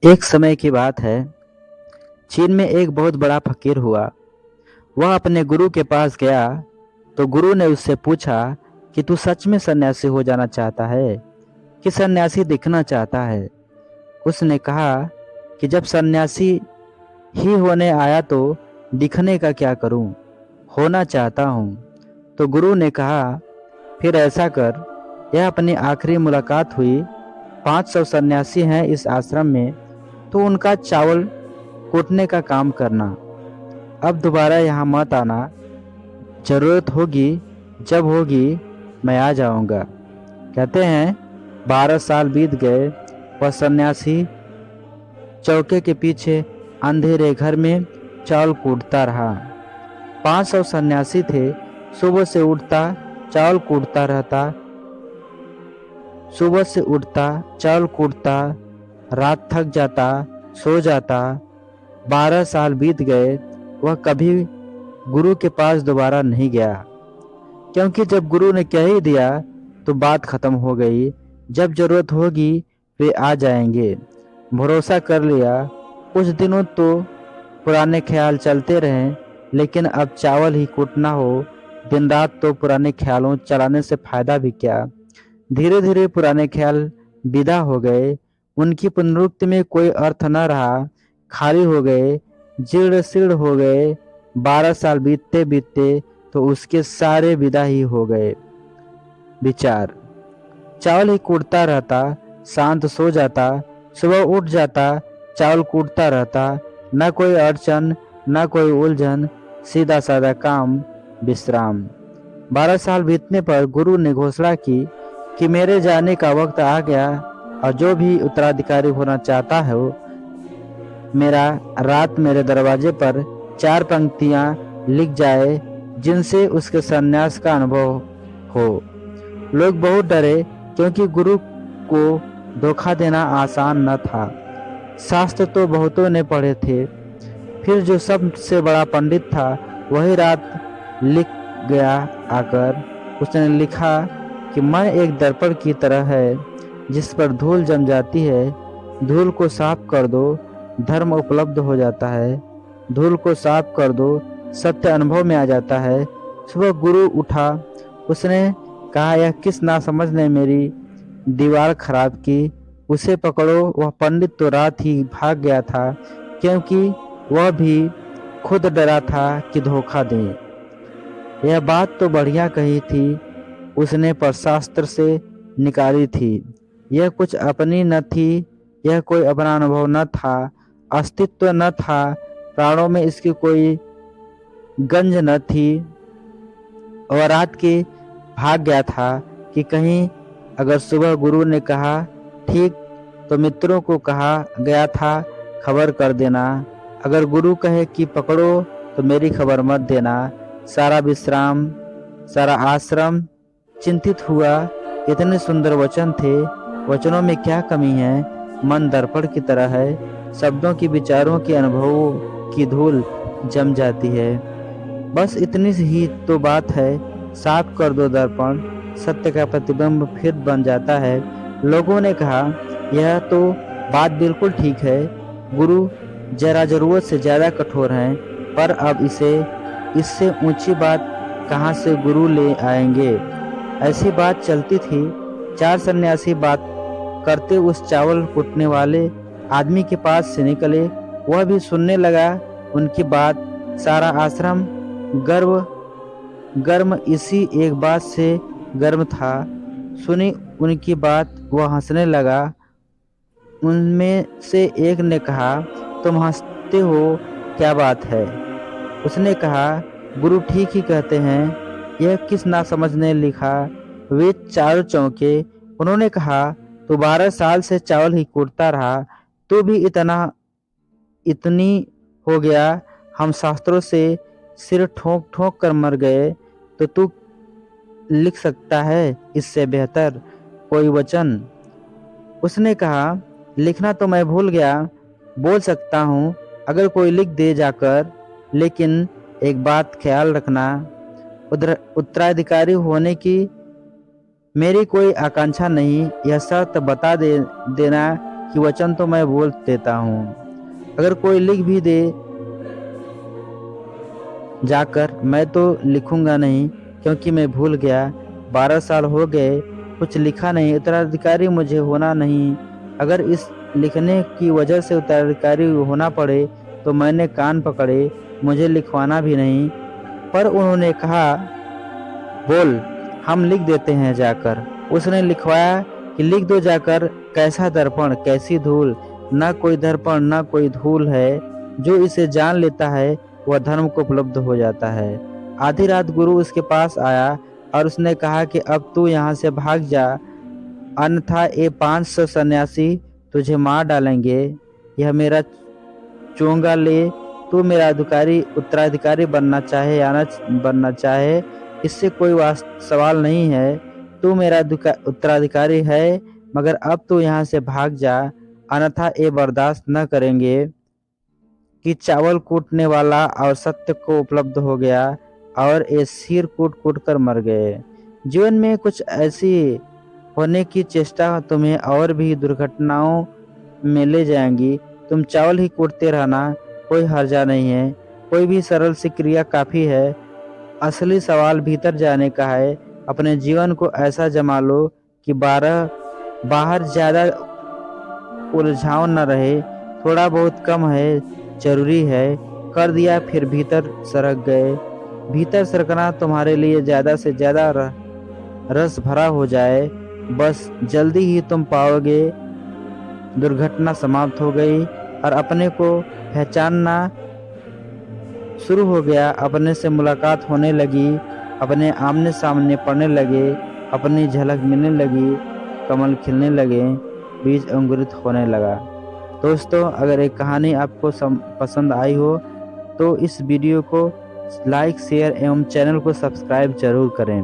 एक समय की बात है। चीन में एक बहुत बड़ा फकीर हुआ। वह अपने गुरु के पास गया तो गुरु ने उससे पूछा कि तू सच में सन्यासी हो जाना चाहता है कि सन्यासी दिखना चाहता है। उसने कहा कि जब सन्यासी ही होने आया तो दिखने का क्या करूं, होना चाहता हूं। तो गुरु ने कहा, फिर ऐसा कर, यह अपनी आखिरी मुलाकात हुई। 500 सन्यासी हैं इस आश्रम में, तो उनका चावल कूटने का काम करना। अब दोबारा यहाँ मत आना। जरूरत होगी, जब होगी मैं आ जाऊंगा। कहते हैं 12 साल बीत गए। वह सन्यासी चौके के पीछे अंधेरे घर में चावल कूटता रहा। 500 सन्यासी थे। सुबह से उठता, चावल कूटता रहता। सुबह से उठता, चावल कूटता, रात थक जाता, सो जाता। 12 साल बीत गए। वह कभी गुरु के पास दोबारा नहीं गया, क्योंकि जब गुरु ने कह ही दिया तो बात खत्म हो गई। जब जरूरत होगी वे आ जाएंगे। भरोसा कर लिया। कुछ दिनों तो पुराने ख्याल चलते रहे, लेकिन अब चावल ही कूटना हो दिन रात तो पुराने ख्यालों चलाने से फायदा भी क्या। धीरे धीरे पुराने ख्याल विदा हो गए। उनकी पुनरुक्ति में कोई अर्थ न रहा। खाली हो गए, जीर्ण शीर्ण हो गए। 12 साल बीतते बीतते तो उसके सारे विदा ही हो गए। विचार, चावल ही कूटता रहता, शांत सो जाता, सुबह उठ जाता, चावल कूटता रहता। न कोई अड़चन, न कोई उलझन, सीधा साधा काम, विश्राम। 12 साल बीतने पर गुरु ने घोषणा की कि मेरे जाने का वक्त आ गया और जो भी उत्तराधिकारी होना चाहता है मेरा रात मेरे दरवाजे पर 4 पंक्तियां लिख जाए, जिनसे उसके सन्यास का अनुभव हो। लोग बहुत डरे, क्योंकि गुरु को धोखा देना आसान न था। शास्त्र तो बहुतों ने पढ़े थे। फिर जो सबसे बड़ा पंडित था वही रात लिख गया आकर। उसने लिखा कि मन एक दर्पण की तरह है, जिस पर धूल जम जाती है। धूल को साफ कर दो, धर्म उपलब्ध हो जाता है। धूल को साफ कर दो, सत्य अनुभव में आ जाता है। सुबह गुरु उठा। उसने कहा, यह किस नासमझ ने मेरी दीवार खराब की, उसे पकड़ो। वह पंडित तो रात ही भाग गया था, क्योंकि वह भी खुद डरा था कि धोखा दे। यह बात तो बढ़िया कही थी उसने, पर शास्त्र से निकाली थी। यह कुछ अपनी न थी, यह कोई अपना अनुभव न था, अस्तित्व न था, प्राणों में इसकी कोई गंज न थी। और रात के भाग गया था कि कहीं अगर सुबह गुरु ने कहा ठीक, तो मित्रों को कहा गया था खबर कर देना। अगर गुरु कहे कि पकड़ो, तो मेरी खबर मत देना। सारा विश्राम, सारा आश्रम चिंतित हुआ। इतने सुंदर वचन थे, वचनों में क्या कमी है। मन दर्पण की तरह है, शब्दों की, विचारों की, अनुभवों की धूल जम जाती है। बस इतनी ही तो बात है। साफ कर दो दर्पण, सत्य का प्रतिबिंब फिर बन जाता है। लोगों ने कहा, यह तो बात बिल्कुल ठीक है। गुरु जरा जरूरत से ज्यादा कठोर हैं, पर अब इससे ऊंची बात कहाँ से गुरु ले आएंगे। ऐसी बात चलती थी। 4 सन्यासी बात करते उस चावल कूटने वाले आदमी के पास से निकले। वह भी सुनने लगा उनकी बात। सारा आश्रम गर्म इसी एक बात से गर्म था। सुनी उनकी बात, वह हंसने लगा। उनमें से एक ने कहा, तुम हंसते हो, क्या बात है। उसने कहा, गुरु ठीक ही कहते हैं, यह किस नासमझ ने लिखा। वे चारों चौंके। उन्होंने कहा, तू 12 साल से चावल ही कूटता रहा, तू भी इतनी हो गया। हम शास्त्रों से सिर ठोक ठोक कर मर गए, तो तू लिख सकता है इससे बेहतर कोई वचन। उसने कहा, लिखना तो मैं भूल गया, बोल सकता हूँ अगर कोई लिख दे जाकर। लेकिन एक बात ख्याल रखना, उत्तराधिकारी होने की मेरी कोई आकांक्षा नहीं। यह शर्त बता देना कि वचन तो मैं बोल देता हूँ। अगर कोई लिख भी दे जाकर, मैं तो लिखूंगा नहीं, क्योंकि मैं भूल गया। 12 साल हो गए, कुछ लिखा नहीं। उत्तराधिकारी मुझे होना नहीं। अगर इस लिखने की वजह से उत्तराधिकारी होना पड़े तो मैंने कान पकड़े, मुझे लिखवाना भी नहीं। पर उन्होंने कहा, बोल, हम लिख देते हैं जाकर। उसने लिखवाया कि लिख दो जाकर। कैसा दर्पण, कैसी धूल, ना कोई दर्पण ना कोई धूल है। जो इसे जान लेता है वह धर्म को उपलब्ध हो जाता है। आधी रात गुरु उसके पास आया और उसने कहा कि अब तू यहाँ से भाग जा, अन्यथा ये 500 सन्यासी तुझे मार डालेंगे। यह मेरा चोंगा ले। तू मेरा उत्तराधिकारी बनना चाहे या न बनना चाहे, इससे कोई सवाल नहीं है। तू मेरा उत्तराधिकारी है, मगर अब तू यहाँ से भाग जा, अन्यथा ये बर्दाश्त न करेंगे कि चावल कूटने वाला और सत्य को उपलब्ध हो गया और ये सिर कूट कूट कर मर गए। जीवन में कुछ ऐसी होने की चेष्टा तुम्हें और भी दुर्घटनाओं में ले जाएंगी। तुम चावल ही कूटते रहना, कोई हर्जा नहीं है। कोई भी सरल सी क्रिया काफी है। असली सवाल भीतर जाने का है। अपने जीवन को ऐसा जमा लो कि बाहर ज्यादा उलझाव न रहे। थोड़ा बहुत कम है, जरूरी है। कर दिया फिर भीतर सरक गए। भीतर सरकना तुम्हारे लिए ज्यादा से ज्यादा रस भरा हो जाए, बस जल्दी ही तुम पाओगे दुर्घटना समाप्त हो गई और अपने को पहचानना शुरू हो गया। अपने से मुलाकात होने लगी, अपने आमने सामने पड़ने लगे, अपनी झलक मिलने लगी, कमल खिलने लगे, बीज अंकुरित होने लगा। दोस्तों, अगर एक कहानी आपको पसंद आई हो तो इस वीडियो को लाइक, शेयर एवं चैनल को सब्सक्राइब जरूर करें।